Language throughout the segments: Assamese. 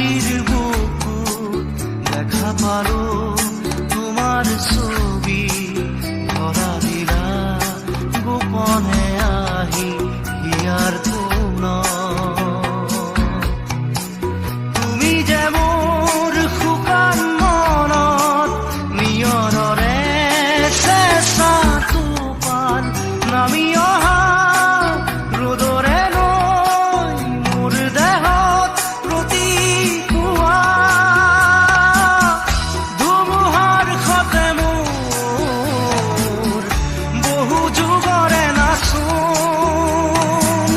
ৰাতিৰ বুকুত দেখা পালো তোমাৰ ছবি ধৰা দিলা গোপনে আহি হিয়াৰ কোন তুমি যে মোৰ শুকান মনত নিয়ৰৰে চেঁচা টোপাল নামি অহা ৰ'দৰে নৈ মোৰ দেহত প্ৰতিপুৱা ধুমুহাৰ সতে মোৰ বহু যুগৰে নাচোন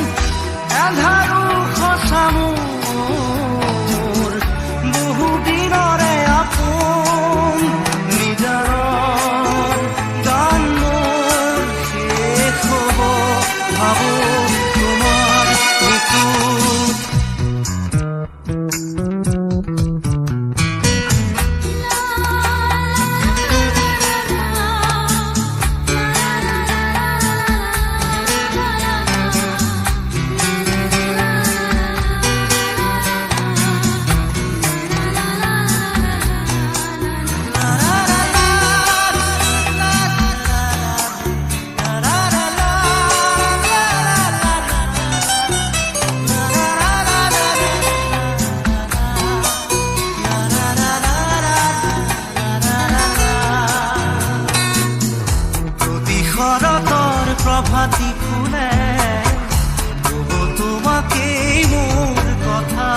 এন্ধাৰো সঁচা মোৰ বহু দিনৰে আপোন নিজাৰৰ গান মোৰ শেষ হ'ব ভাবো তোমাৰ বুকুত শৰতৰ প্ৰভাতী ফুলে কব তোমাকেই মোৰ কথা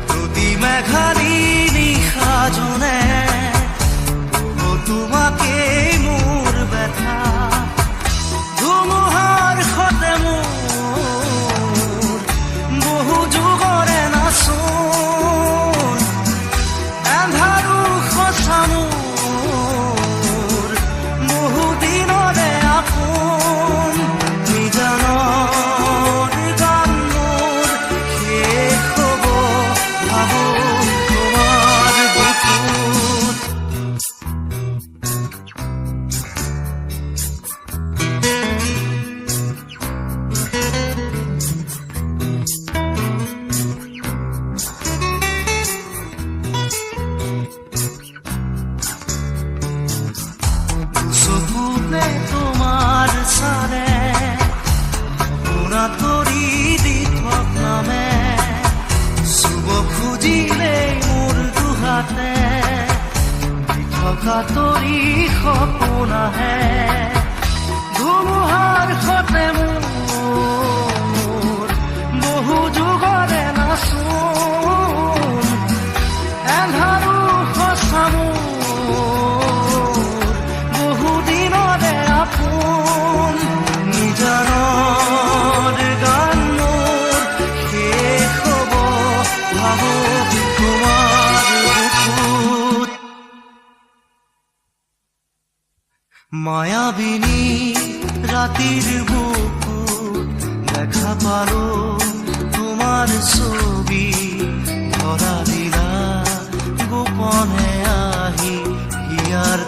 প্ৰতি মেঘালী নিশা জনে কব তোমাকেই মোৰ ব্যথা ধুমুহাৰ সতে মোৰ বহু যুগৰে নাচোন এন্ধাৰো সঁচা মোৰ বহু দিনৰে আপোন নিজানৰ গান মোৰ শেষ হ'ব ভাবো তোমাৰ বুকুত চকুতে তোমাৰ চালে পোনা তৰি দি থক নামে চুব খুজিলেই মোৰ দুহাতে দি থকা তৰি সপোন আহে ধুমুহাৰ সতে মোৰ বহু যুগৰে নাচোন এন্ধাৰো সঁচা মোৰ বহু দিনৰে আপোন নিজানৰ গান মোৰ শেষ হ'ব ভাবো তোমাৰ বুকুত মায়াবিনী ৰাতিৰ বুকুত দেখা পালো তোমাৰ ছবি ধৰা দিলা গোপনে আহি হিয়াৰ